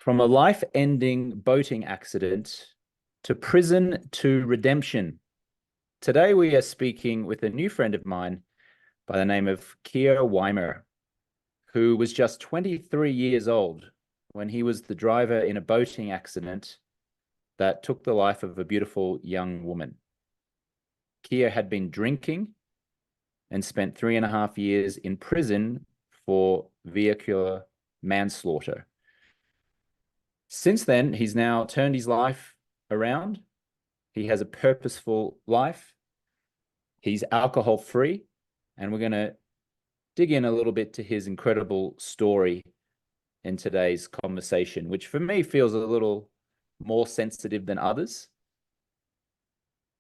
From a life-ending boating accident to prison to redemption. Today we are speaking with a new friend of mine by the name of Keir Weimer, who was just 23 years old when he was the driver in a boating accident that took the life of a beautiful young woman. Keir had been drinking and spent 3.5 years in prison for vehicular manslaughter. Since then, he's now turned his life around. He has a purposeful life. He's alcohol free. And we're going to dig in a little bit to his incredible story in today's conversation, which for me feels a little more sensitive than others.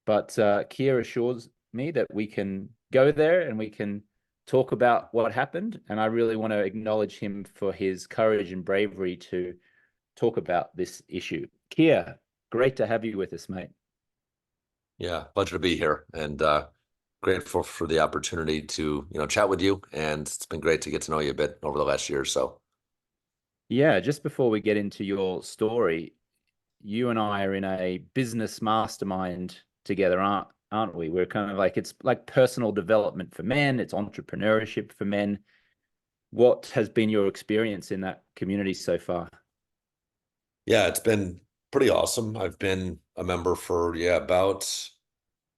But Keir assures me that we can go there and we can talk about what happened. And I really want to acknowledge him for his courage and bravery to talk about this issue. Keir, great to have you with us, mate. Yeah, pleasure to be here, and grateful for the opportunity to chat with you. And it's been great to get to know you a bit over the last year or so. Yeah, just before we get into your story, you and I are in a business mastermind together, aren't we? We're kind of like, it's like personal development for men, it's entrepreneurship for men. What has been your experience in that community so far? Yeah, it's been pretty awesome. I've been a member for about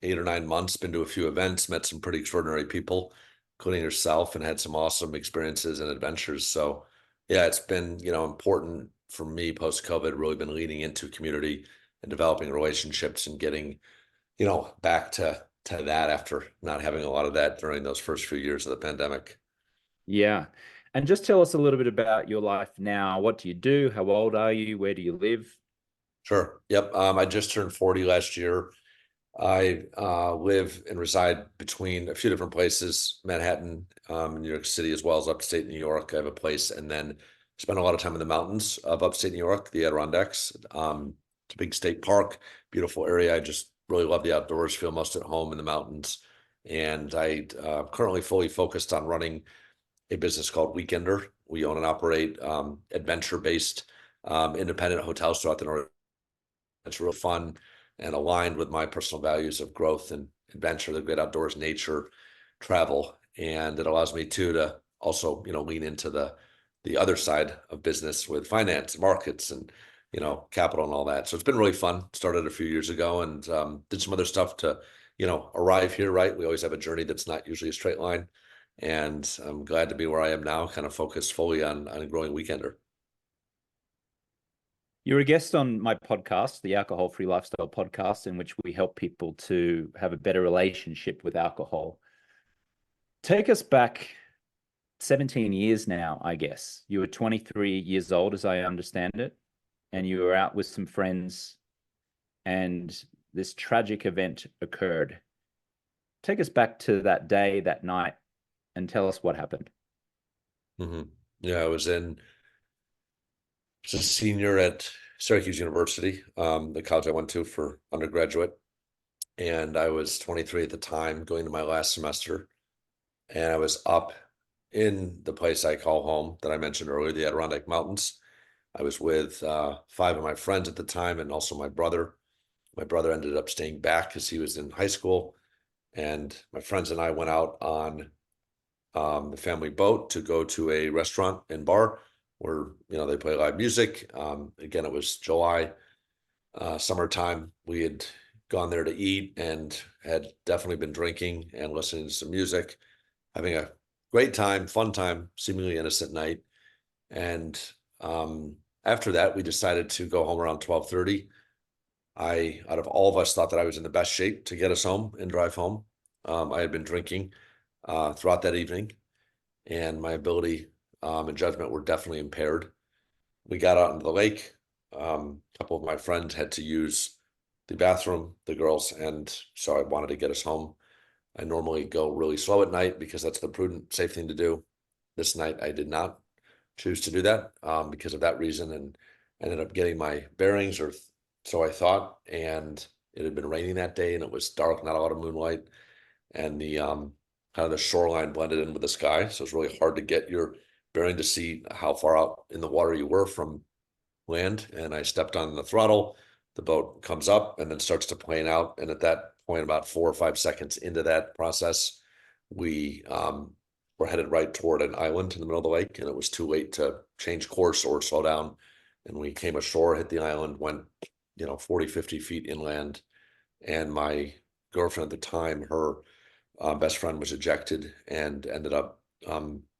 8 or 9 months. Been to a few events, met some pretty extraordinary people, including yourself, and had some awesome experiences and adventures. So yeah, it's been important for me post-COVID. Really been leaning into community and developing relationships and getting back to that after not having a lot of that during those first few years of the pandemic. Yeah. And just tell us a little bit about your life now. What do you do? How old are you? Where do you live? Sure. Yep. I just turned 40 last year. I live and reside between a few different places, Manhattan, New York City, as well as upstate New York. I have a place, and then spend a lot of time in the mountains of upstate New York, the Adirondacks. It's a big state park, beautiful area. I just really love the outdoors, feel most at home in the mountains. And I currently fully focused on running a business called Weekender. We own and operate adventure-based independent hotels throughout the North. It's real fun and aligned with my personal values of growth and adventure, the great outdoors, nature, travel, and it allows me to also lean into the other side of business with finance, markets, and capital and all that. So it's been really fun. Started a few years ago and did some other stuff to arrive here. Right, we always have a journey that's not usually a straight line, and I'm glad to be where I am now, kind of focused fully on growing Weekender. You're a guest on my podcast, the Alcohol Free Lifestyle Podcast, in which we help people to have a better relationship with alcohol. Take us back 17 years now, I guess. You were 23 years old, as I understand it, and you were out with some friends, and this tragic event occurred. Take us back to that day, that night, and tell us what happened. hmm Yeah, I was a senior at Syracuse University, the college I went to for undergraduate, and I was 23 at the time, going to my last semester, and I was up in the place I call home that I mentioned earlier, the Adirondack Mountains. I was with five of my friends at the time and also my brother. My brother ended up staying back because he was in high school, and my friends and I went out on the family boat to go to a restaurant and bar where they play live music. Again, it was July, summertime. We had gone there to eat and had definitely been drinking and listening to some music, having a great time, fun time, seemingly innocent night. And after that, we decided to go home around 12:30. Out of all of us, thought that I was in the best shape to get us home and drive home. I had been drinking throughout that evening, and my ability and judgment were definitely impaired. We got out into the lake. A couple of my friends had to use the bathroom, the girls, and so I wanted to get us home. I normally go really slow at night because that's the prudent, safe thing to do. This night, I did not choose to do that because of that reason, and ended up getting my bearings, or so I thought. And it had been raining that day, and it was dark, not a lot of moonlight, and the kind of the shoreline blended in with the sky, so it's really hard to get your bearing to see how far out in the water you were from land, and I stepped on the throttle. The boat comes up and then starts to plane out. And at that point, about 4 or 5 seconds into that process, we were headed right toward an island in the middle of the lake, and it was too late to change course or slow down. And we came ashore, hit the island, went 40, 50 feet inland. And my girlfriend at the time, her best friend was ejected and ended up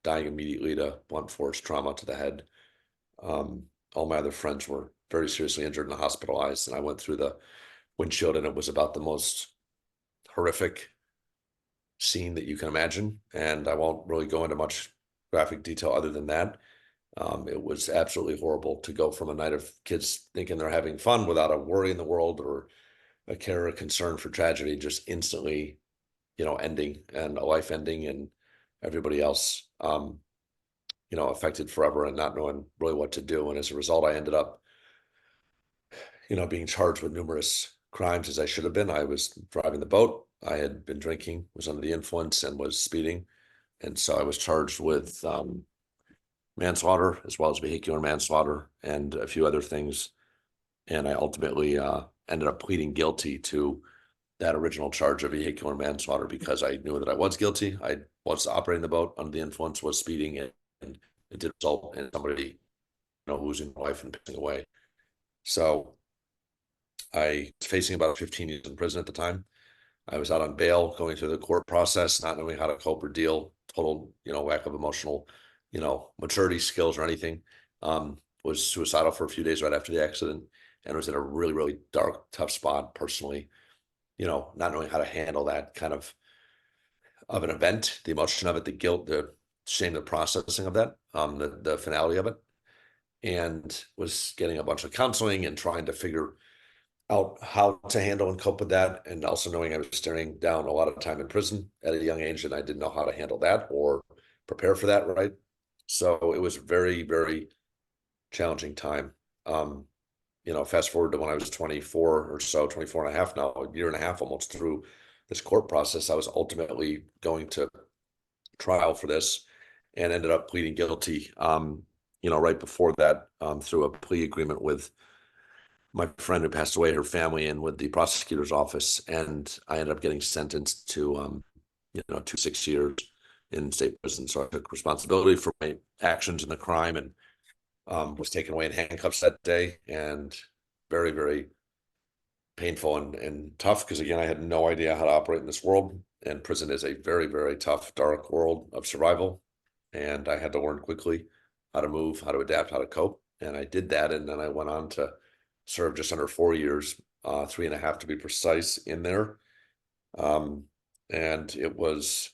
dying immediately to blunt force trauma to the head. All my other friends were very seriously injured and hospitalized, and I went through the windshield, and it was about the most horrific scene that you can imagine. And I won't really go into much graphic detail other than that. It was absolutely horrible to go from a night of kids thinking they're having fun without a worry in the world or a care or concern for tragedy, just instantly, ending, and a life ending, and everybody else, affected forever and not knowing really what to do. And as a result, I ended up, being charged with numerous crimes as I should have been. I was driving the boat. I had been drinking, was under the influence, and was speeding. And so I was charged with manslaughter as well as vehicular manslaughter and a few other things. And I ultimately ended up pleading guilty to that original charge of vehicular manslaughter because I knew that I was guilty. I was operating the boat under the influence, was speeding, and it did result in somebody, losing their life and passing away. So I was facing about 15 years in prison at the time. I was out on bail, going through the court process, not knowing how to cope or deal, total, lack of emotional, maturity skills or anything. Was suicidal for a few days right after the accident, and was in a really, really dark, tough spot personally, not knowing how to handle that kind of an event, the emotion of it, the guilt, the shame, the processing of that, the finality of it, and was getting a bunch of counseling and trying to figure out how to handle and cope with that. And also knowing I was staring down a lot of time in prison at a young age, and I didn't know how to handle that or prepare for that, right? So it was very, very challenging time. Fast forward to when I was 24 or so, 24 and a half now, a year and a half almost through this court process, I was ultimately going to trial for this and ended up pleading guilty, right before that, through a plea agreement with my friend who passed away, her family, and with the prosecutor's office. And I ended up getting sentenced to, 6 years in state prison. So I took responsibility for my actions in the crime and was taken away in handcuffs that day, and very, very painful and tough because, again, I had no idea how to operate in this world. And prison is a very, very tough, dark world of survival. And I had to learn quickly how to move, how to adapt, how to cope. And I did that. And then I went on to serve just under 4 years, 3.5 to be precise, in there. And it was,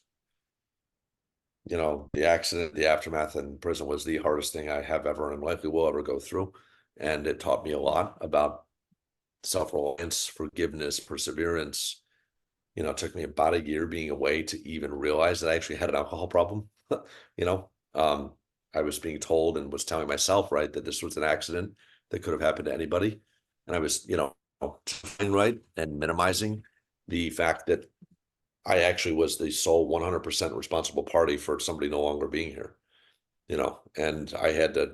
the accident, the aftermath in prison was the hardest thing I have ever and likely will ever go through. And it taught me a lot about self-reliance, forgiveness, perseverance. It took me about a year being away to even realize that I actually had an alcohol problem. you know, I was being told and was telling myself, right, that this was an accident that could have happened to anybody. And I was, right, and minimizing the fact that I actually was the sole 100% responsible party for somebody no longer being here, and I had to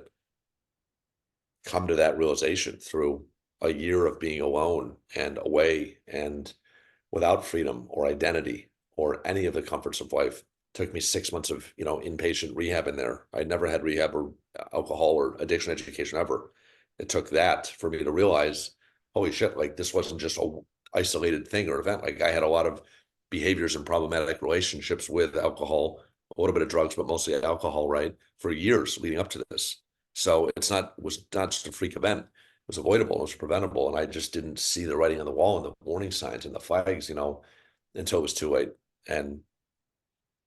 come to that realization through a year of being alone and away and without freedom or identity or any of the comforts of life. It took me 6 months of, inpatient rehab in there. I never had rehab or alcohol or addiction education ever. It took that for me to realize, holy shit, like this wasn't just a isolated thing or event. Like I had a lot of behaviors and problematic relationships with alcohol, a little bit of drugs, but mostly alcohol, right, for years leading up to this. So was not just a freak event. It was avoidable, it was preventable. And I just didn't see the writing on the wall and the warning signs and the flags, until it was too late. And,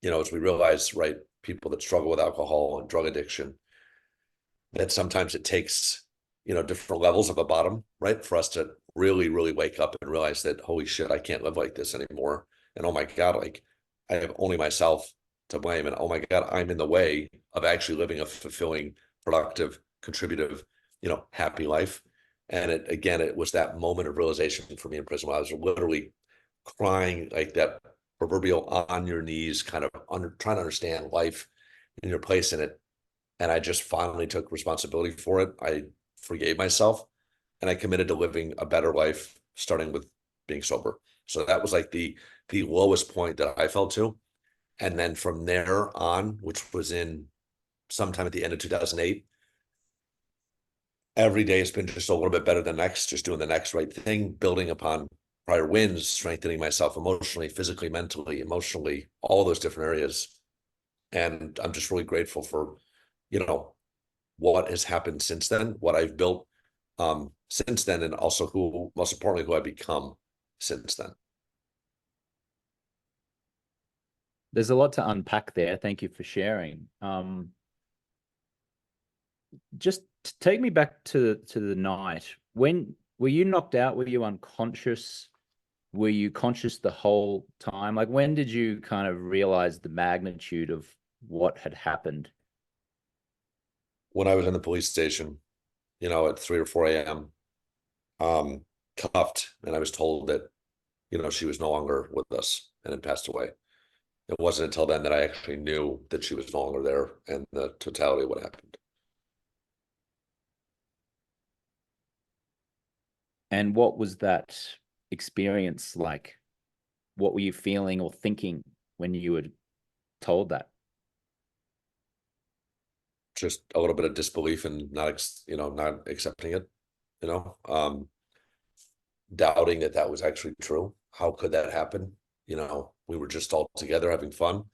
as we realize, right, people that struggle with alcohol and drug addiction, that sometimes it takes, different levels of a bottom, right, for us to really, really wake up and realize that, holy shit, I can't live like this anymore. And oh my God, like I have only myself to blame. And oh my God, I'm in the way of actually living a fulfilling, productive, contributive, happy life. And it was that moment of realization for me in prison when I was literally crying, like that proverbial on your knees, kind of trying to understand life and your place in it. And I just finally took responsibility for it. I forgave myself, and I committed to living a better life, starting with being sober. So that was like the lowest point that I fell to. And then from there on, which was in sometime at the end of 2008, every day has been just a little bit better than next, just doing the next right thing, building upon prior wins, strengthening myself emotionally, physically, mentally, emotionally, all those different areas. And I'm just really grateful for, you know, what has happened since then, what I've built since then, and also who, most importantly, who I've become since then. There's a lot to unpack there. Thank you for sharing. Just take me back to the night. When were you knocked out? Were you unconscious? Were you conscious the whole time? Like, when did you kind of realize the magnitude of what had happened? When I was in the police station, at 3 or 4 a.m., cuffed, and I was told that, she was no longer with us and had passed away. It wasn't until then that I actually knew that she was no longer there and the totality of what happened. And what was that experience like? What were you feeling or thinking when you were told that? Just a little bit of disbelief and not accepting it, you know, um, doubting that that was actually true. How could that happen? We were just all together having fun.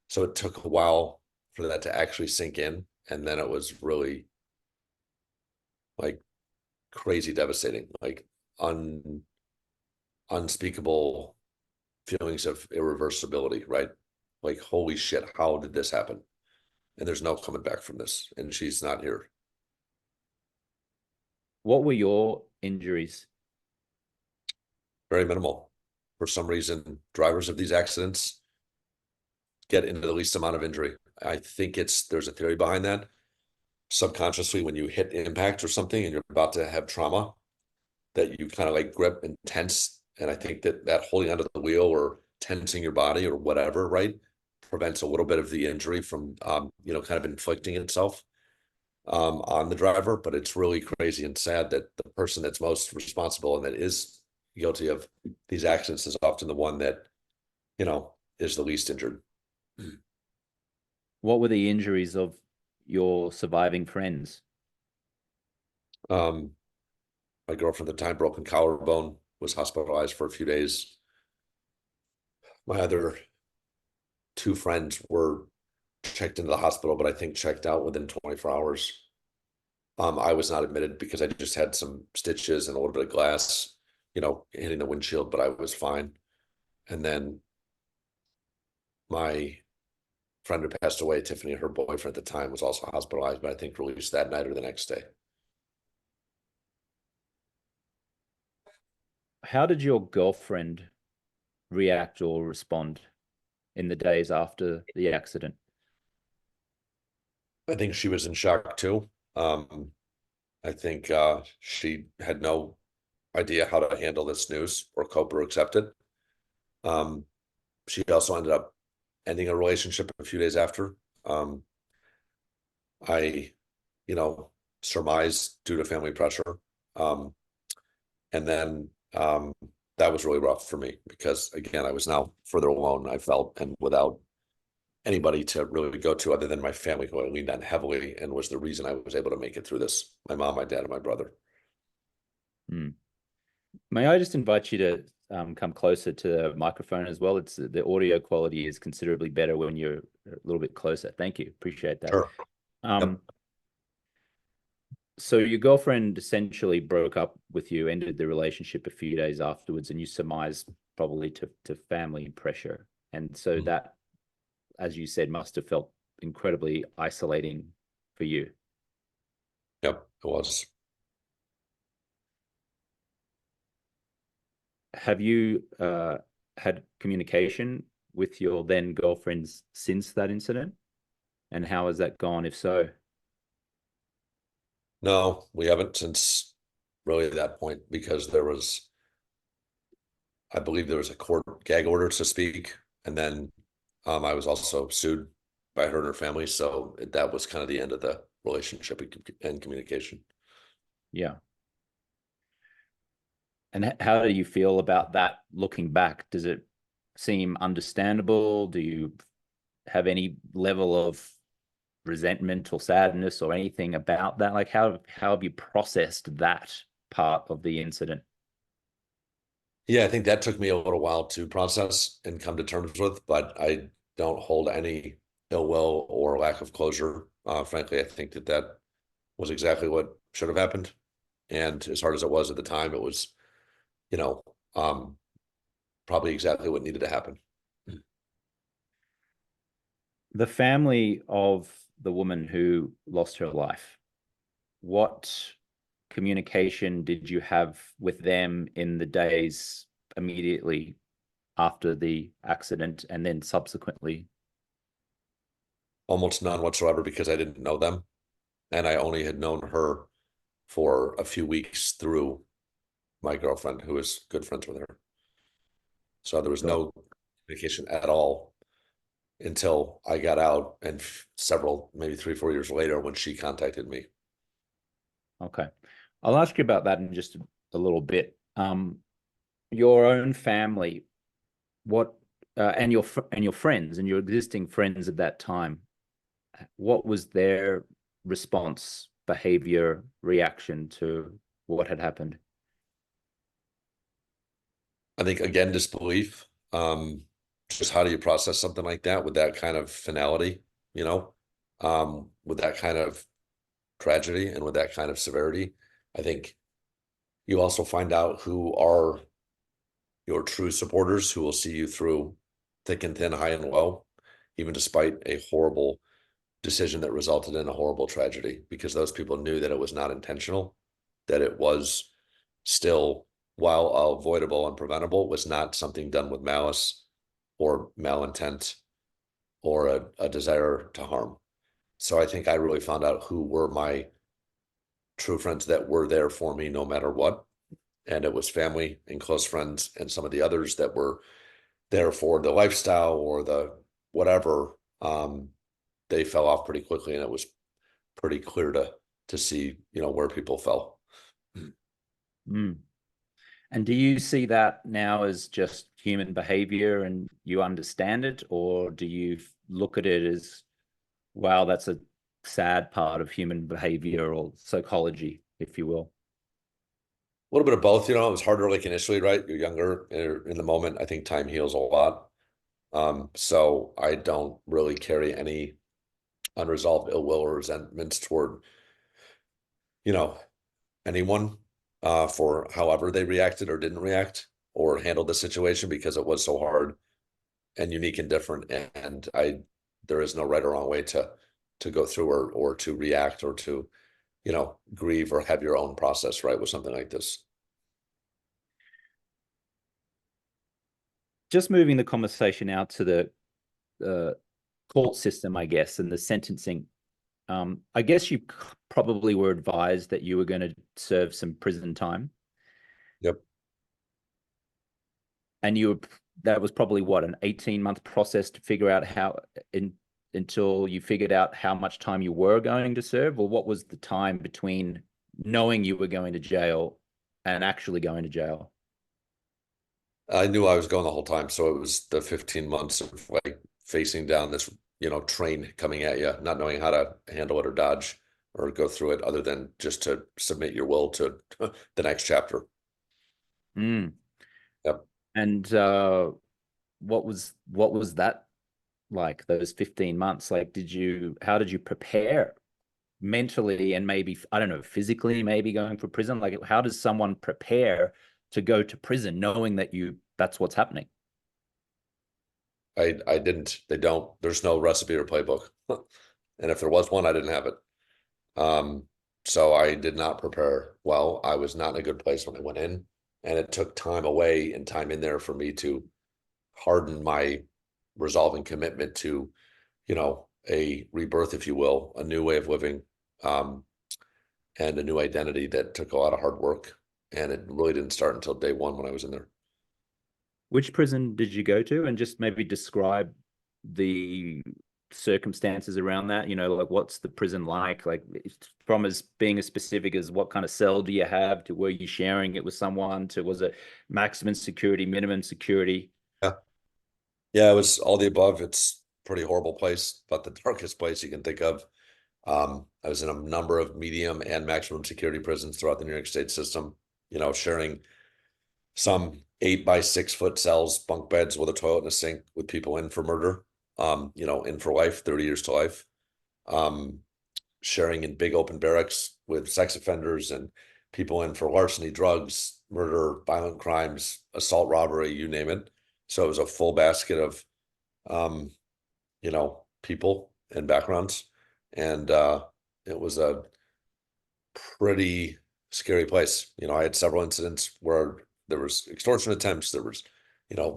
So it took a while for that to actually sink in. And then it was really like crazy devastating, like unspeakable feelings of irreversibility, right? Like, holy shit, how did this happen? And there's no coming back from this. And she's not here. What were your injuries? Very minimal. For some reason, drivers of these accidents get into the least amount of injury. I think there's a theory behind that. Subconsciously, when you hit impact or something and you're about to have trauma, that you kind of like grip and tense. And I think that holding onto the wheel or tensing your body or whatever, right, prevents a little bit of the injury from, kind of inflicting itself on the driver. But it's really crazy and sad that the person that's most responsible and that is guilty of these accidents is often the one that, is the least injured. What were the injuries of your surviving friends? Um, my girlfriend at the time, broken collarbone, was hospitalized for a few days. My other two friends were checked into the hospital, but I think checked out within 24 hours. I was not admitted because I just had some stitches and a little bit of glass, hitting the windshield, but I was fine. And then my friend who passed away, Tiffany, her boyfriend at the time, was also hospitalized, but I think released that night or the next day. How did your girlfriend react or respond in the days after the accident? I think she was in shock too. I think she had no idea how to handle this news or cope or accept it. Um, she also ended up ending a relationship a few days after. I, surmised due to family pressure. Um, and then that was really rough for me because, again, I was now further alone, I felt, and without anybody to really go to other than my family, who I leaned on heavily and was the reason I was able to make it through this. My mom, my dad, and my brother. Hmm. May I just invite you to come closer to the microphone as well? It's the audio quality is considerably better when you're a little bit closer. Thank you. Appreciate that. Sure. Yep. Um, so your girlfriend essentially broke up with you, ended the relationship a few days afterwards, and you surmised probably to family pressure. And so Mhm. that, as you said, must have felt incredibly isolating for you. Yep, it was. Have you had communication with your then girlfriends since that incident? And how has that gone, if so? No, we haven't since really that point because I believe there was a court gag order to speak. And then I was also sued by her and her family. So that was kind of the end of the relationship and communication. Yeah. And how do you feel about that looking back? Does it seem understandable? Do you have any level of resentment or sadness or anything about that? Like how have you processed that part of the incident? Yeah, I think that took me a little while to process and come to terms with, but I don't hold any ill will or lack of closure. Frankly, I think that that was exactly what should have happened. And as hard as it was at the time, it was, you know, um, probably exactly what needed to happen. The family of the woman who lost her life, what communication did you have with them in the days immediately after the accident and then subsequently? Almost none whatsoever because I didn't know them. And I only had known her for a few weeks through my girlfriend, who was good friends with her. So there was Sure. no communication at all until I got out and several, maybe 3, 4 years later when she contacted me. Okay. I'll ask you about that in just a little bit. Your own family, what and your friends and your existing friends at that time, what was their response, behavior, reaction to what had happened? I think again, disbelief. Just how do you process something like that with that kind of finality, you know, with that kind of tragedy and with that kind of severity? I think you also find out who are your true supporters who will see you through thick and thin, high and low, even despite a horrible decision that resulted in a horrible tragedy, because those people knew that it was not intentional, that it was still, while avoidable and preventable, was not something done with malice or malintent or a desire to harm. So I think I really found out who were my true friends that were there for me no matter what. And it was family and close friends and some of the others that were there for the lifestyle or the whatever. They fell off pretty quickly, and it was pretty clear to see, where people fell. Mm. And do you see that now as just human behavior and you understand it, or do you look at it as, wow, that's a sad part of human behavior or psychology, if you will? A little bit of both, it was harder like initially, right? You're younger in the moment. I think time heals a lot. So I don't really carry any unresolved ill will or resentments toward, you know, anyone for however they reacted or didn't react or handled the situation because it was so hard and unique and different. And there is no right or wrong way to go through or to react or to, grieve or have your own process, right, with something like this. Just moving the conversation out to the uh, court system, I guess, and the sentencing. I guess you probably were advised that you were going to serve some prison time, Yep. and that was probably what, an 18-month process to figure out until you figured out how much time you were going to serve, or what was the time between knowing you were going to jail and actually going to jail? I knew I was going the whole time. So it was the 15 months of like facing down this, train coming at you, not knowing how to handle it or dodge or go through it other than just to submit your will to the next chapter. Mm. Yep. And what was that like, those 15 months? Like, how did you prepare mentally and maybe, I don't know, physically, maybe going for prison? Like, how does someone prepare to go to prison knowing that's what's happening? I didn't, they don't, there's no recipe or playbook. And if there was one, I didn't have it. Um, so I did not prepare well. I was not in a good place when I went in, and it took time away and time in there for me to harden my resolve and commitment to, a rebirth, if you will, a new way of living, um, and a new identity that took a lot of hard work. And it really didn't start until day one when I was in there. Which prison did you go to? And just maybe describe the circumstances around that? Like what's the prison like? Like from as being as specific as what kind of cell do you have to were you sharing it with someone to was it maximum security, minimum security? Yeah. Yeah, it was all the above. It's a pretty horrible place, but the darkest place you can think of. I was in a number of medium and maximum security prisons throughout the New York State system, sharing some 8 by 6 foot cells, bunk beds with a toilet and a sink with people in for murder, in for life, 30 years to life. Um, Sharing in big open barracks with sex offenders and people in for larceny, drugs, murder, violent crimes, assault, robbery, you name it. So it was a full basket of, um, people and backgrounds. And it was a pretty scary place. I had several incidents where there was extortion attempts, there was,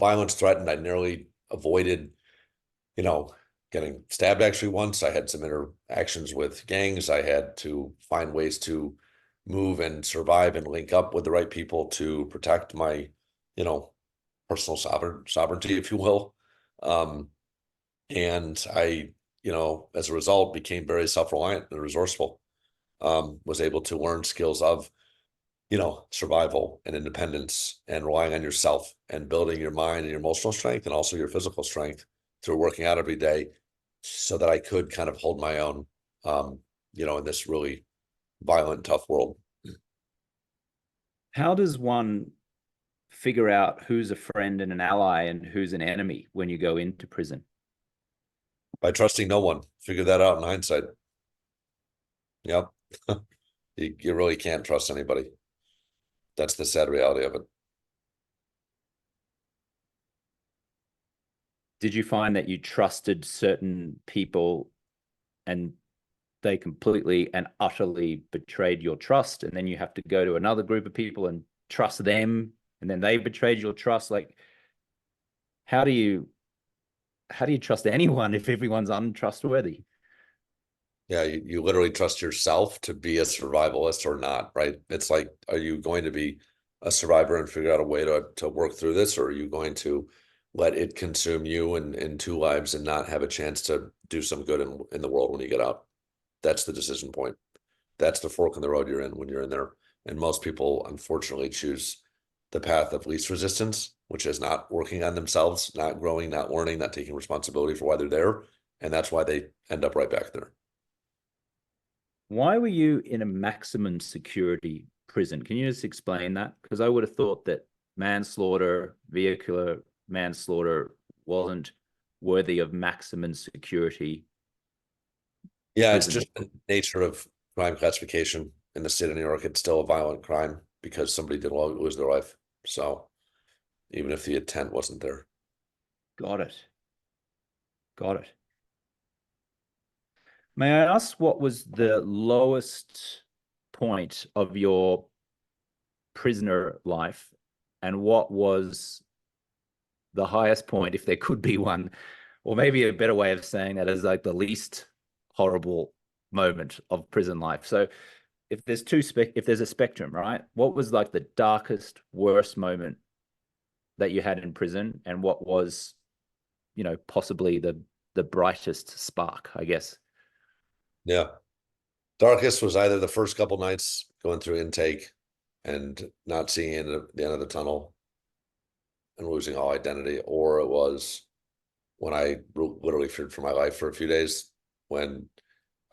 violence threatened. I nearly avoided, you know, getting stabbed actually once. I had some interactions with gangs. I had to find ways to move and survive and link up with the right people to protect my, you know, personal sovereignty, if you will. Um, and I, as a result, became very self-reliant and resourceful. Was able to learn skills of, survival and independence and relying on yourself and building your mind and your emotional strength and also your physical strength through working out every day so that I could kind of hold my own, in this really violent, tough world. How does one figure out who's a friend and an ally and who's an enemy when you go into prison? By trusting no one, figure that out in hindsight. Yep. You really can't trust anybody. That's the sad reality of it. Did you find that you trusted certain people and they completely and utterly betrayed your trust, and then you have to go to another group of people and trust them, and then they betrayed your trust? Like, how do you trust anyone if everyone's untrustworthy? Yeah, you literally trust yourself to be a survivalist or not, right? It's like, are you going to be a survivor and figure out a way to work through this, or are you going to let it consume you in two lives and not have a chance to do some good in the world when you get out? That's the decision point. That's the fork in the road you're in when you're in there. And most people, unfortunately, choose the path of least resistance, which is not working on themselves, not growing, not learning, not taking responsibility for why they're there. And that's why they end up right back there. Why were you in a maximum security prison? Can you just explain that? Because I would have thought that manslaughter, vehicular manslaughter wasn't worthy of maximum security Yeah, it's prison. just the nature of crime classification in the state of New York. It's still a violent crime because somebody did lose their life. So even if the intent wasn't there. Got it. Got it. May I ask what was the lowest point of your prisoner life and what was the highest point, if there could be one, or maybe a better way of saying that is like the least horrible moment of prison life? So if there's a spectrum, right? What was like the darkest, worst moment that you had in prison, and what was, possibly the brightest spark, I guess? Yeah. Darkest was either the first couple nights going through intake and not seeing the end of the tunnel and losing all identity, or it was when I literally feared for my life for a few days when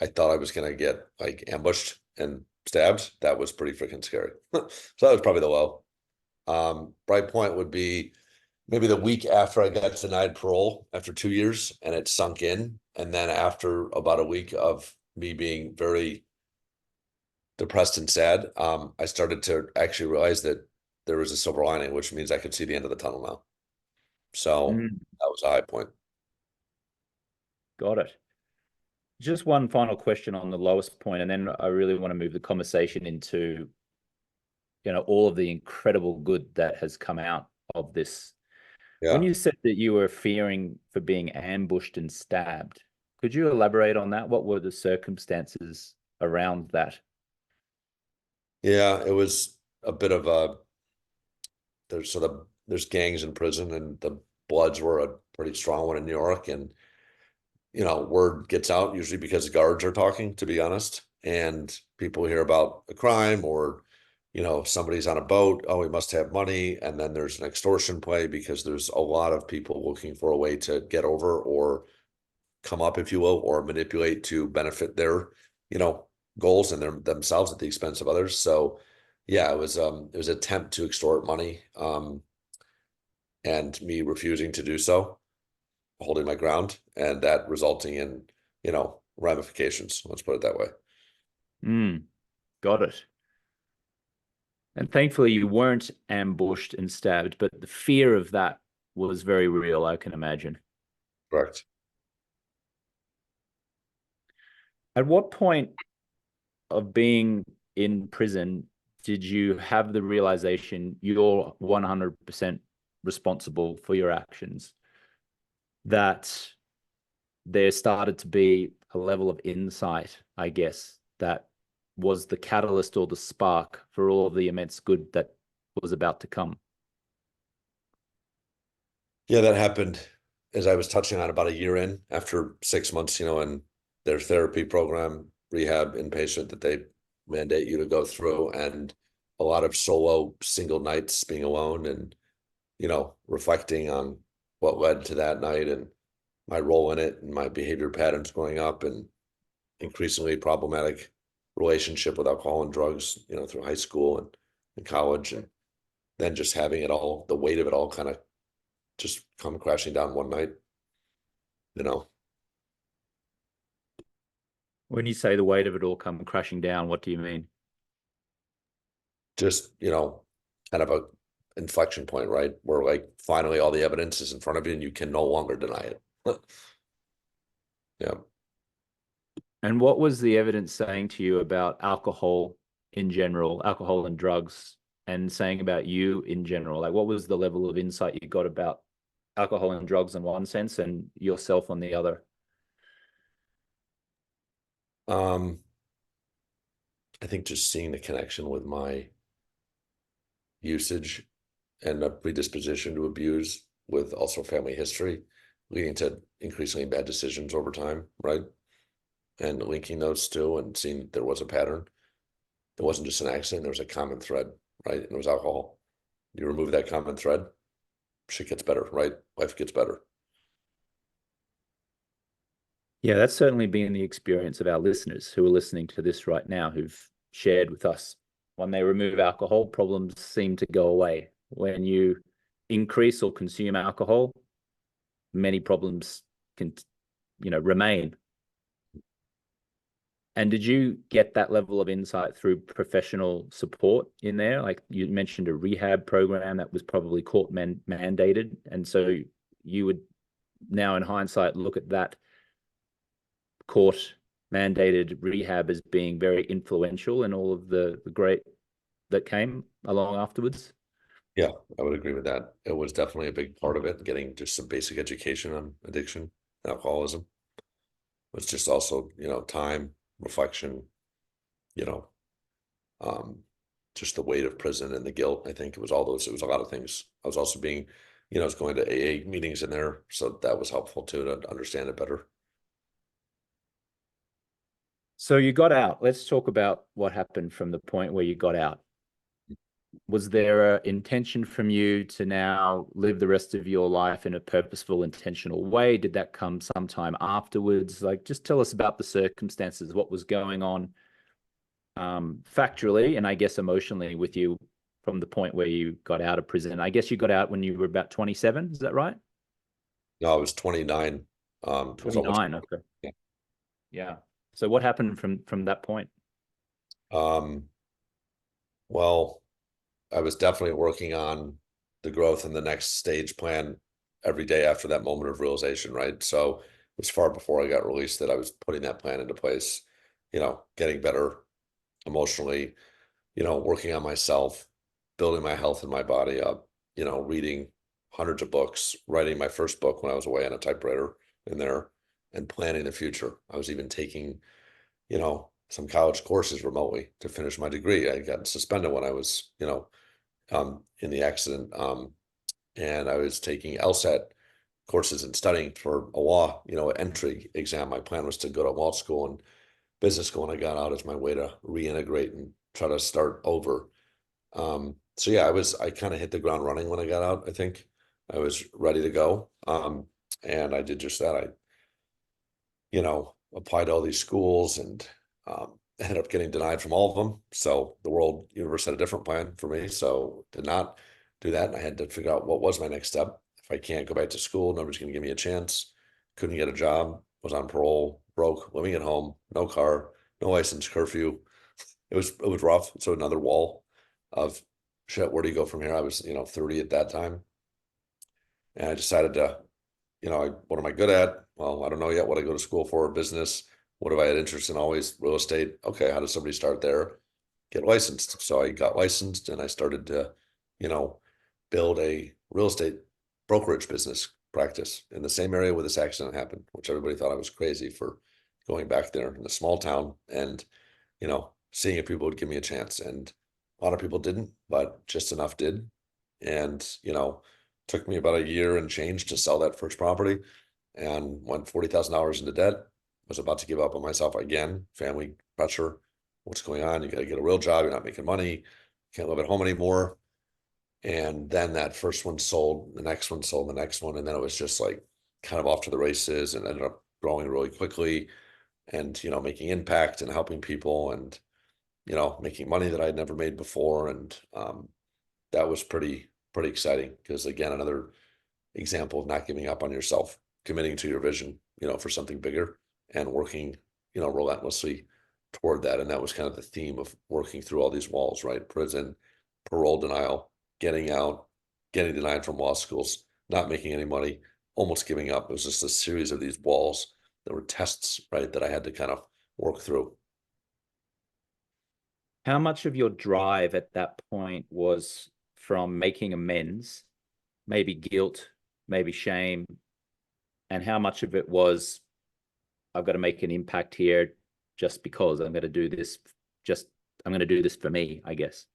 I thought I was going to get like ambushed and stabbed. That was pretty freaking scary. So that was probably the low. Bright point would be maybe the week after I got denied parole after 2 years and it sunk in. And then after about a week of me being very depressed and sad, I started to actually realize that there was a silver lining, which means I could see the end of the tunnel now. So Mm, that was a high point. got it. Just one final question on the lowest point, and then I really want to move the conversation into, all of the incredible good that has come out of this. When Yeah. you said that you were fearing for being ambushed and stabbed, could you elaborate on that? What were the circumstances around that? Yeah. It was a bit of a, there's gangs in prison and the Bloods were a pretty strong one in New York. And, word gets out usually because guards are talking, to be honest, and people hear about a crime or, somebody's on a boat. Oh, he must have money. And then there's an extortion play because there's a lot of people looking for a way to get over or come up, if you will, or manipulate to benefit their, you know, goals and themselves at the expense of others. So yeah, it was an attempt to extort money, and me refusing to do so, holding my ground, and that resulting in, ramifications. Let's put it that way. Got it. And thankfully, you weren't ambushed and stabbed, but the fear of that was very real, I can imagine. Correct. At what point of being in prison did you have the realization you're 100% responsible for your actions? That there started to be a level of insight, I guess, that was the catalyst or the spark for all of the immense good that was about to come. Yeah, that happened as I was touching on about a year in, after 6 months, in their therapy program, rehab, inpatient that they mandate you to go through, and a lot of solo single nights being alone and, reflecting on what led to that night and my role in it and my behavior patterns growing up and increasingly problematic relationship with alcohol and drugs, through high school and college, and then just having it all, the weight of it all kind of just come crashing down one night, you know, When you say the weight of it all come crashing down, what do you mean? just, kind of a inflection point, right? Where like finally all the evidence is in front of you and you can no longer deny it. Yeah. And what was the evidence saying to you about alcohol in general, alcohol and drugs, and saying about you in general? Like, what was the level of insight you got about alcohol and drugs in one sense and yourself on the other? Um, I think just seeing the connection with my usage and a predisposition to abuse with also family history, leading to increasingly bad decisions over time, right? And linking those two and seeing there was a pattern. It wasn't just an accident, there was a common thread, right? And it was alcohol. You remove that common thread, shit gets better, right? Life gets better. Yeah, that's certainly been the experience of our listeners who are listening to this right now, who've shared with us. When they remove alcohol, problems seem to go away. When you increase or consume alcohol, many problems can, remain. And did you get that level of insight through professional support in there? Like you mentioned a rehab program that was probably court mandated. And so you would now in hindsight look at that court mandated rehab as being very influential in all of the great that came along afterwards. Yeah, I would agree with that. It was definitely a big part of it, getting just some basic education on addiction and alcoholism. It's just also, time, reflection, you know, um, just the weight of prison and the guilt. I think it was all those, it was a lot of things. I was also being, I was going to AA meetings in there. So that was helpful too, to understand it better. So you got out. Let's talk about what happened from the point where you got out. Was there an intention from you to now live the rest of your life in a purposeful, intentional way? Did that come sometime afterwards? Like, just tell us about the circumstances, what was going on, factually, and I guess emotionally with you from the point where you got out of prison. I guess you got out when you were about 27. Is that right? No, I was 29. It was almost, 29. Okay. yeah. Yeah. So what happened from that point? Um, well, I was definitely working on the growth and the next stage plan every day after that moment of realization, right? So it was far before I got released that I was putting that plan into place, getting better emotionally, working on myself, building my health and my body up, reading hundreds of books, writing my first book when I was away on a typewriter in there, and planning the future. I was even taking, some college courses remotely to finish my degree. I got suspended when I was, in the accident. And I was taking LSAT courses and studying for a law, entry exam. My plan was to go to law school and business school, and I got out as my way to reintegrate and try to start over. So yeah, I kind of hit the ground running when I got out. I think I was ready to go. And I did just that. I, applied to all these schools and ended up getting denied from all of them. So the world universe had a different plan for me. So did not do that. And I had to figure out what was my next step. If I can't go back to school, nobody's going to give me a chance. Couldn't get a job, was on parole, broke, living at home, no car, no license, curfew. It was rough. So another wall of shit, where do you go from here? I was, 30 at that time. And I decided to, what am I good at? Well, I don't know yet what I go to school for, business. What have I had interest in? Always real estate. Okay, how does somebody start there? Get licensed. So I got licensed and I started to, you know, build a real estate brokerage business practice in the same area where this accident happened, which everybody thought I was crazy for going back there in a small town and, seeing if people would give me a chance. And a lot of people didn't, but just enough did. And, took me about a year and change to sell that first property and went $40,000 into debt. Was about to give up on myself again, family pressure. What's going on? You got to get a real job. You're not making money. Can't live at home anymore. And then that first one sold, the next one sold, the next one. And then it was just like kind of off to the races and ended up growing really quickly and, making impact and helping people and, making money that I'd never made before. And that was pretty exciting because, again, another example of not giving up on yourself, committing to your vision, for something bigger and working, relentlessly toward that. And that was kind of the theme of working through all these walls, right? Prison, parole denial, getting out, getting denied from law schools, not making any money, almost giving up. It was just a series of these walls that were tests, right, that I had to kind of work through. How much of your drive at that point was from making amends, maybe guilt, maybe shame, and how much of it was, I've got to make an impact here just because I'm going to do this, just I'm going to do this for me, I guess.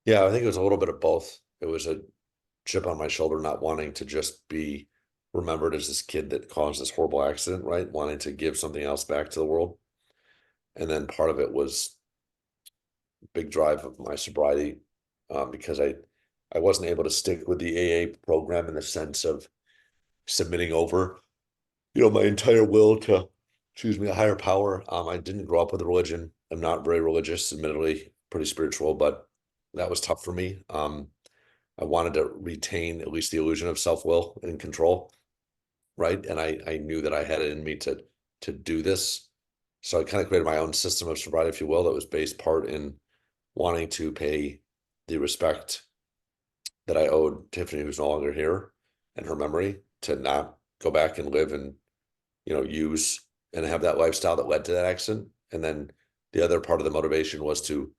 Yeah, I think it was a little bit of both. It was a chip on my shoulder, not wanting to just be remembered as this kid that caused this horrible accident, right? Wanting to give something else back to the world. And then part of it was a big drive of my sobriety, because I wasn't able to stick with the AA program in the sense of submitting over, my entire will to, excuse me, a higher power. I didn't grow up with a religion. I'm not very religious, admittedly, pretty spiritual, but that was tough for me. I wanted to retain at least the illusion of self-will and control, right? And I knew that I had it in me to do this. So I kind of created my own system of sobriety, if you will, that was based part in wanting to pay the respect that I owed Tiffany, who's no longer here, and her memory, to not go back and live and, use and have that lifestyle that led to that accident. And then the other part of the motivation was to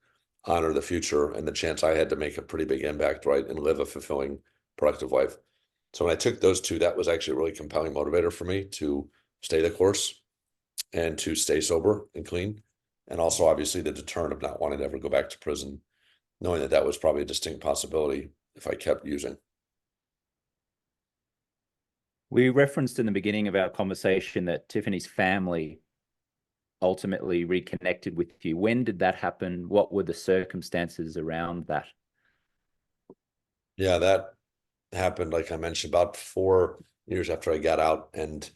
honor the future and the chance I had to make a pretty big impact, right, and live a fulfilling, productive life. So when I took those two, that was actually a really compelling motivator for me to stay the course and to stay sober and clean. And also, obviously, the deterrent of not wanting to ever go back to prison, knowing that that was probably a distinct possibility if I kept using. We referenced in the beginning of our conversation that Tiffany's family ultimately reconnected with you. When did that happen? What were the circumstances around that? Yeah, that happened, like I mentioned, about 4 years after I got out. And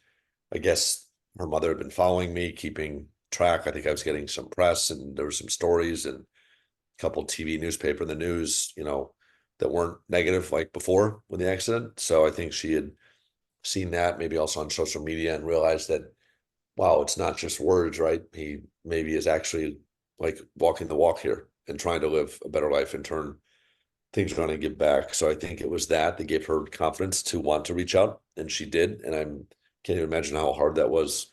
I guess her mother had been following me, keeping track. I think I was getting some press and there were some stories and a couple TV, newspaper in the news, that weren't negative like before with the accident. So I think she had seen that maybe also on social media and realized that, wow, it's not just words, right? He maybe is actually like walking the walk here and trying to live a better life and turn things around and give back. So I think it was that gave her confidence to want to reach out, and she did. And I can't even imagine how hard that was,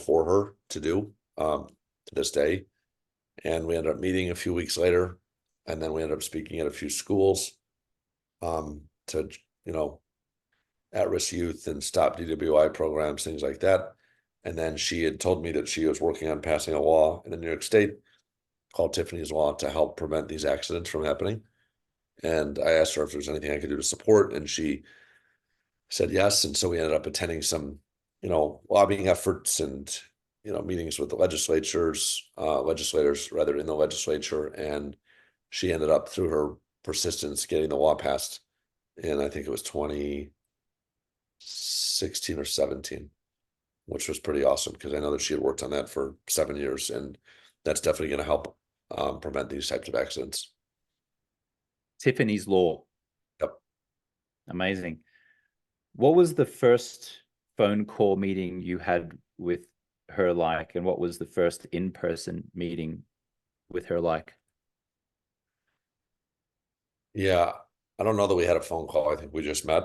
for her to do, to this day. And we ended up meeting a few weeks later, and then we ended up speaking at a few schools, to, at-risk youth and stop DWI programs, things like that. And then she had told me that she was working on passing a law in the New York State called Tiffany's Law to help prevent these accidents from happening. And I asked her if there's anything I could do to support. And she said yes. And so we ended up attending some, lobbying efforts and, meetings with the legislators rather in the legislature. And she ended up through her persistence getting the law passed. And I think it was 2016 or 17, which was pretty awesome because I know that she had worked on that for 7 years, and that's definitely going to help prevent these types of accidents. Tiffany's Law. Yep. Amazing. What was the first phone call meeting you had with her like, and what was the first in-person meeting with her like? Yeah, I don't know that we had a phone call. I think we just met.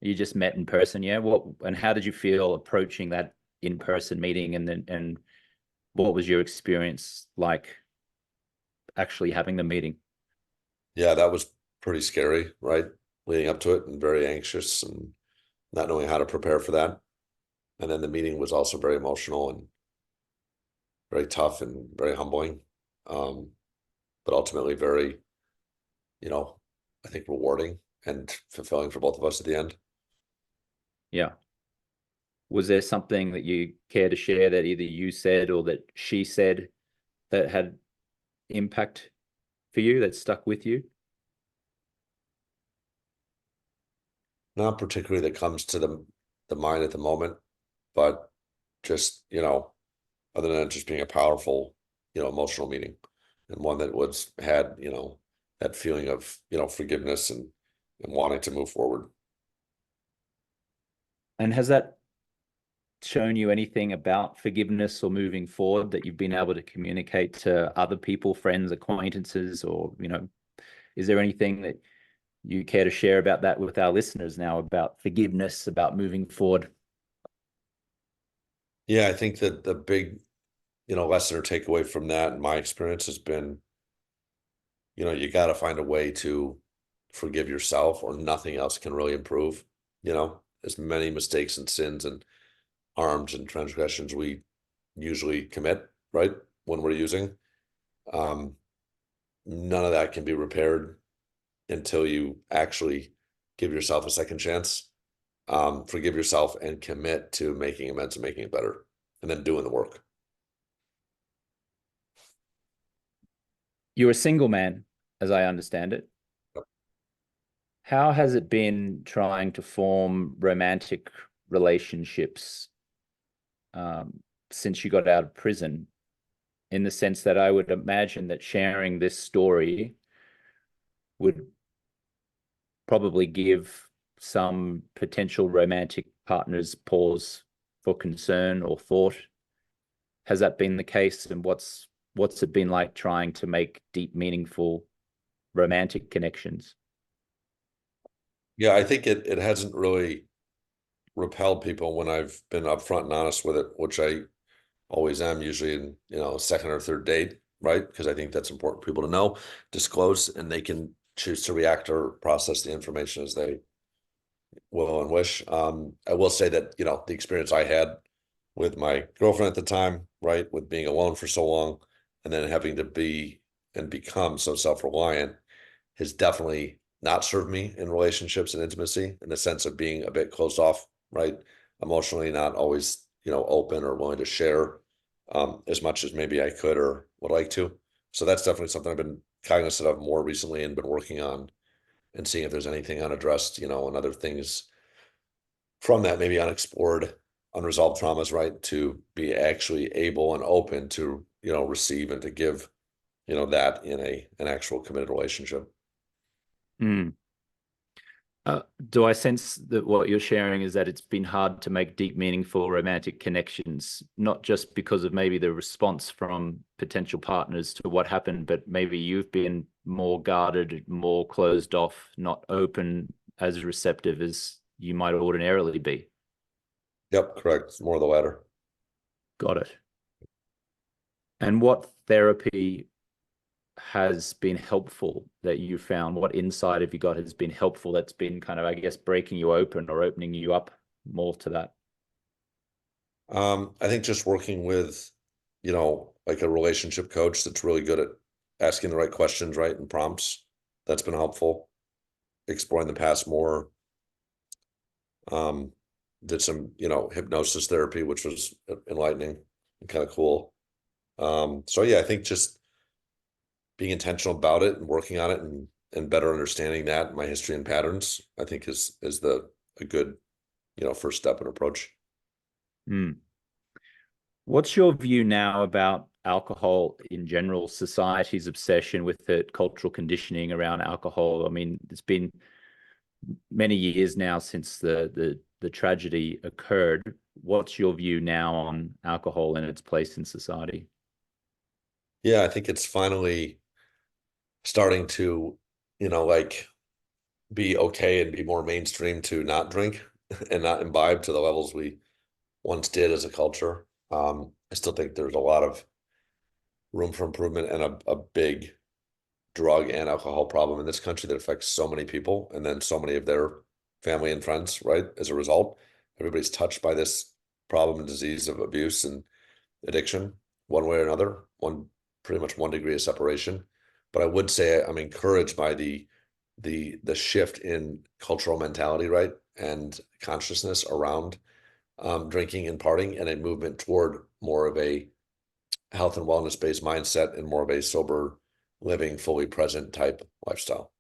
You just met in person, yeah? What and how did you feel approaching that in-person meeting, and what was your experience like actually having the meeting? Yeah, that was pretty scary, right? Leading up to it and very anxious and not knowing how to prepare for that. And then the meeting was also very emotional and very tough and very humbling. Um, but ultimately very, you know, I think rewarding and fulfilling for both of us at the end. Yeah. Was there something that you care to share that either you said or that she said that had impact for you, that stuck with you? Not particularly that comes to the mind at the moment, but just, other than it just being a powerful, emotional meeting and one that was had, that feeling of, forgiveness and wanting to move forward. And has that shown you anything about forgiveness or moving forward that you've been able to communicate to other people, friends, acquaintances, or, is there anything that you care to share about that with our listeners now about forgiveness, about moving forward? Yeah, I think that the big, lesson or takeaway from that in my experience has been, you got to find a way to forgive yourself or nothing else can really improve, as many mistakes and sins and harms and transgressions we usually commit, right? When we're using, um, none of that can be repaired until you actually give yourself a second chance, forgive yourself and commit to making amends and making it better and then doing the work. You're a single man, as I understand it. Yep. How has it been trying to form romantic relationships since you got out of prison? In the sense that I would imagine that sharing this story would probably give some potential romantic partners pause for concern or thought. Has that been the case? And what's it been like trying to make deep, meaningful romantic connections? Yeah, I think it hasn't really repelled people when I've been upfront and honest with it, which I always am usually in, second or third date, right? Because I think that's important for people to know, disclose, and they can choose to react or process the information as they will and wish. I will say that, the experience I had with my girlfriend at the time, right, with being alone for so long and then having to be and become so self-reliant has definitely not served me in relationships and intimacy in the sense of being a bit closed off, right? Emotionally, not always, open or willing to share as much as maybe I could or would like to. So that's definitely something I've been cognizant of more recently and been working on and seeing if there's anything unaddressed, and other things from that maybe unexplored, unresolved traumas, right? To be actually able and open to, receive and to give, that in an actual committed relationship. Mm. Do I sense that what you're sharing is that it's been hard to make deep, meaningful romantic connections, not just because of maybe the response from potential partners to what happened, but maybe you've been more guarded, more closed off, not open, as receptive as you might ordinarily be? Yep, correct. It's more of the latter. Got it. And what therapy has been helpful that you found? What insight have you got has been helpful that's been kind of, I guess, breaking you open or opening you up more to that? I think just working with, like a relationship coach that's really good at asking the right questions, right, and prompts. That's been helpful. Exploring the past more, Um, did some, hypnosis therapy, which was enlightening and kind of cool. So yeah, I think just being intentional about it and working on it and better understanding that my history and patterns, I think is a good, first step and approach. Mm. What's your view now about alcohol in general, society's obsession with it, cultural conditioning around alcohol? I mean, it's been many years now since the tragedy occurred. What's your view now on alcohol and its place in society? Yeah, I think it's finally starting to, like be okay and be more mainstream to not drink and not imbibe to the levels we once did as a culture. I still think there's a lot of room for improvement and a big drug and alcohol problem in this country that affects so many people and then so many of their family and friends, right? As a result, everybody's touched by this problem and disease of abuse and addiction, one way or another, pretty much 1 degree of separation. But I would say I'm encouraged by the shift in cultural mentality, right? And consciousness around drinking and partying and a movement toward more of a health and wellness based mindset and more of a sober living, fully present type lifestyle.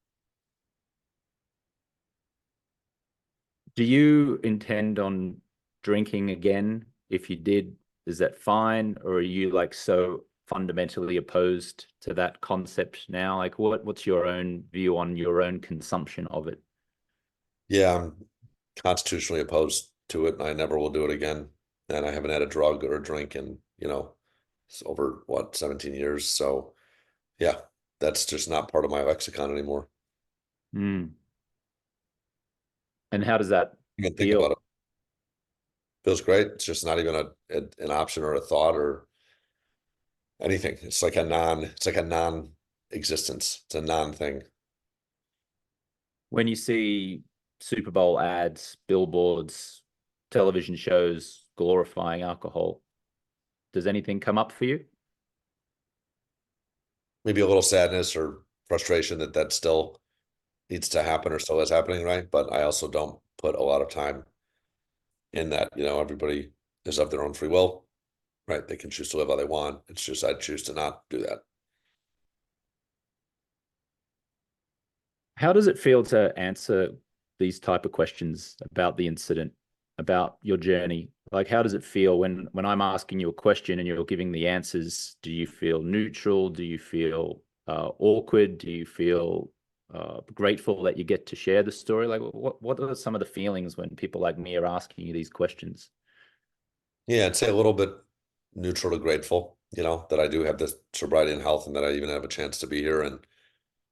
Do you intend on drinking again? If you did, is that fine? Or are you like so fundamentally opposed to that concept now? Like what's your own view on your own consumption of it? Yeah, I'm constitutionally opposed to it and I never will do it again. And I haven't had a drug or a drink in, it's over what, 17 years. So yeah, that's just not part of my lexicon anymore. Mm. And how does that Even think about feel? it. Feels great. It's just not even an option or a thought or anything. It's like a non-existence. It's a non-thing. When you see Super Bowl ads, billboards, television shows glorifying alcohol, does anything come up for you? Maybe a little sadness or frustration that that still needs to happen or still is happening, right? But I also don't put a lot of time in that. Everybody is of their own free will, right? They can choose to live how they want. It's just I choose to not do that. How does it feel to answer these type of questions about the incident, about your journey? Like, how does it feel when I'm asking you a question and you're giving the answers? Do you feel neutral? Do you feel awkward? Do you feel grateful that you get to share the story? Like, what are some of the feelings when people like me are asking you these questions? Yeah, I'd say a little bit neutral to grateful, that I do have this sobriety and health and that I even have a chance to be here and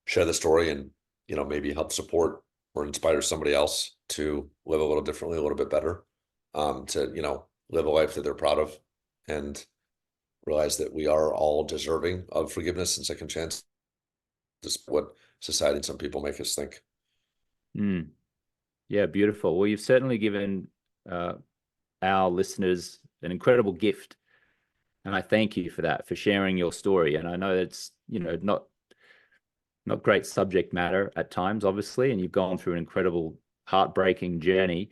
share the story and, maybe help support or inspire somebody else to live a little differently, a little bit better, to, live a life that they're proud of and realize that we are all deserving of forgiveness and second chance. Just what society and some people make us think. Mm, yeah, beautiful. Well, you've certainly given uh, our listeners an incredible gift. And I thank you for that, for sharing your story. And I know it's, not great subject matter at times, obviously, and you've gone through an incredible, heartbreaking journey.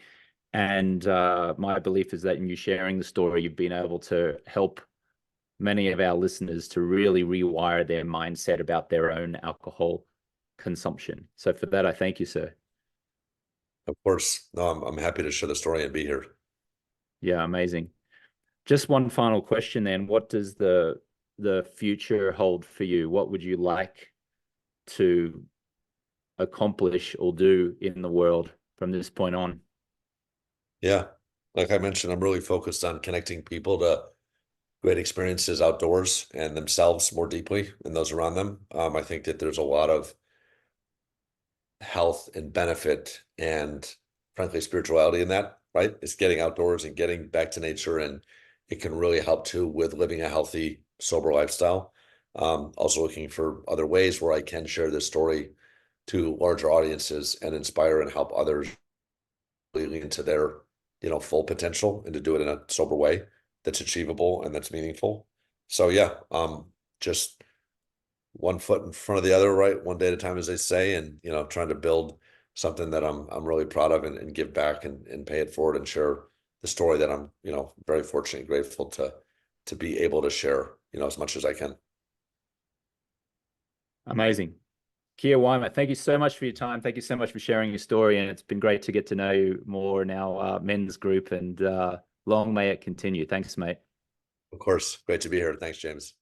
And my belief is that in you sharing the story, you've been able to help many of our listeners to really rewire their mindset about their own alcohol consumption. So for that, I thank you, sir. Of course, no, I'm happy to share the story and be here. Yeah, amazing. Just one final question then. What does the future hold for you? What would you like to accomplish or do in the world from this point on? Yeah. Like I mentioned, I'm really focused on connecting people to great experiences outdoors and themselves more deeply and those around them. I think that there's a lot of health and benefit and frankly spirituality in that, right? It's getting outdoors and getting back to nature and it can really help too with living a healthy, sober lifestyle. Also looking for other ways where I can share this story to larger audiences and inspire and help others really into their, full potential and to do it in a sober way that's achievable and that's meaningful. So yeah, just one foot in front of the other, right? One day at a time, as they say, and trying to build something that I'm really proud of, and give back and pay it forward and share the story that I'm, very fortunate and grateful to be able to share, as much as I can. Amazing. Keir Weimer, thank you so much for your time. Thank you so much for sharing your story. And it's been great to get to know you more in our men's group, and long may it continue. Thanks, mate. Of course, great to be here. Thanks, James.